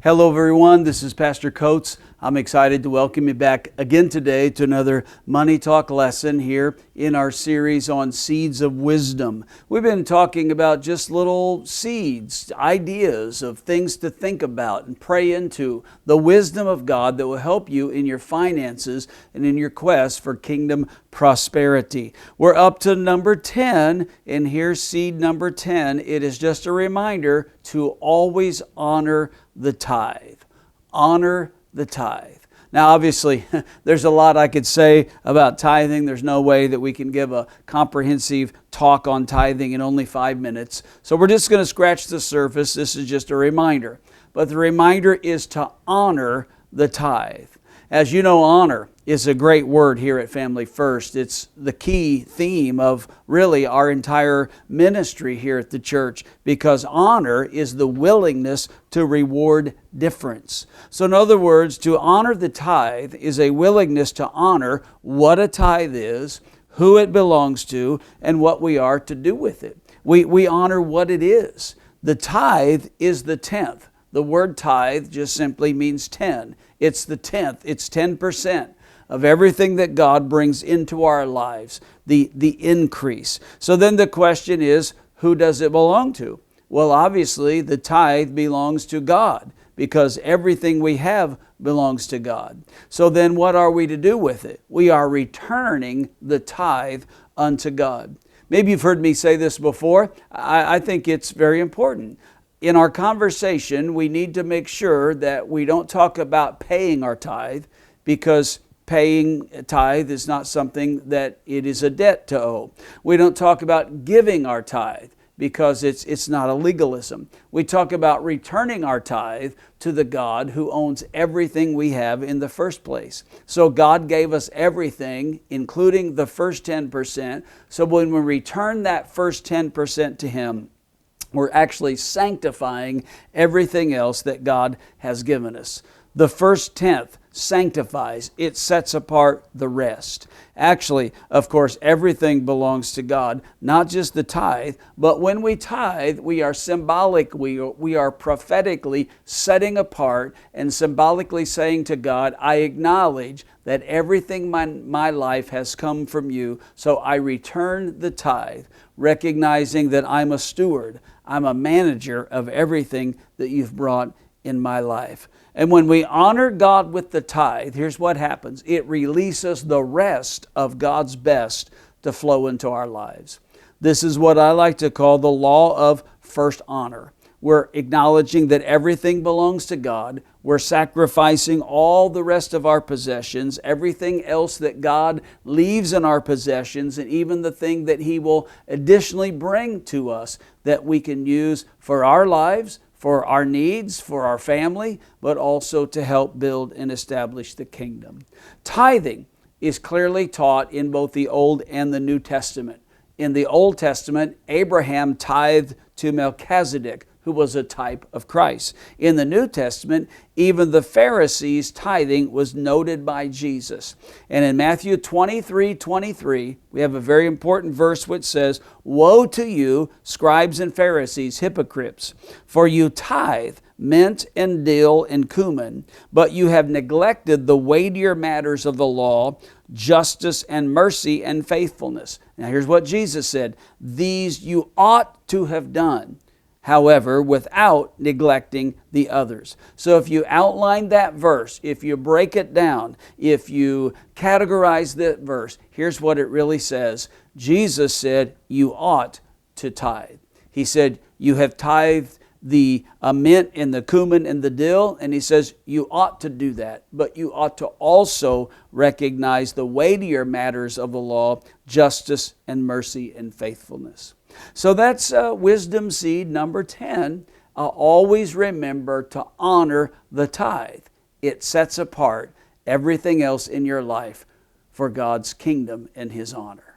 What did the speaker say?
Hello everyone, this is Pastor Coates. I'm excited to welcome you back again today to another Money Talk lesson here in our series on Seeds of Wisdom. We've been talking about just little seeds, ideas of things to think about and pray into, the wisdom of God that will help you in your finances and in your quest for kingdom prosperity. We're up to number 10, and here's seed number 10. It is just a reminder to always honor the tithe. Honor the tithe. Now, obviously, there's a lot I could say about tithing. There's no way that we can give a comprehensive talk on tithing in only 5 minutes. So we're just going to scratch the surface. This is just a reminder. But the reminder is to honor the tithe. As you know, honor is a great word here at Family First. It's the key theme of really our entire ministry here at the church, because honor is the willingness to reward difference. So in other words, to honor the tithe is a willingness to honor what a tithe is, who it belongs to, and what we are to do with it. We honor what it is. The tithe is the tenth. The word tithe just simply means 10. It's the tenth. It's 10% of everything that God brings into our lives, the increase. So then the question is, who does it belong to? Well, obviously, the tithe belongs to God, because everything we have belongs to God. So then what are we to do with it? We are returning the tithe unto God. Maybe you've heard me say this before. I think it's very important. In our conversation, we need to make sure that we don't talk about paying our tithe, because paying a tithe is not something that it is a debt to owe. We don't talk about giving our tithe, because it's not a legalism. We talk about returning our tithe to the God who owns everything we have in the first place. So God gave us everything, including the first 10%. So when we return that first 10% to Him, we're actually sanctifying everything else that God has given us. The first tenth sanctifies. It sets apart the rest. Actually, of course, everything belongs to God, not just the tithe, but when we tithe, we are we are prophetically setting apart and symbolically saying to God, I acknowledge that everything my life has come from you, so I return the tithe, recognizing that I'm a steward, I'm a manager of everything that you've brought in my life. And when we honor God with the tithe, here's what happens. It releases the rest of God's best to flow into our lives. This is what I like to call the law of first honor. We're acknowledging that everything belongs to God. We're sacrificing all the rest of our possessions, everything else that God leaves in our possessions, and even the thing that He will additionally bring to us that we can use for our lives, for our needs, for our family, but also to help build and establish the kingdom. Tithing is clearly taught in both the Old and the New Testament. In the Old Testament, Abraham tithed to Melchizedek, who was a type of Christ. In the New Testament, even the Pharisees' tithing was noted by Jesus. And in Matthew 23:23, we have a very important verse which says, Woe to you, scribes and Pharisees, hypocrites, for you tithe mint and dill and cumin, but you have neglected the weightier matters of the law, justice and mercy and faithfulness. Now here's what Jesus said, These you ought to have done, however, without neglecting the others. So if you outline that verse, if you break it down, if you categorize that verse, here's what it really says. Jesus said, you ought to tithe. He said, you have tithed the mint and the cumin and the dill, and He says, you ought to do that, but you ought to also recognize the weightier matters of the law, justice and mercy and faithfulness. So that's wisdom seed number 10. Always remember to honor the tithe. It sets apart everything else in your life for God's kingdom and His honor.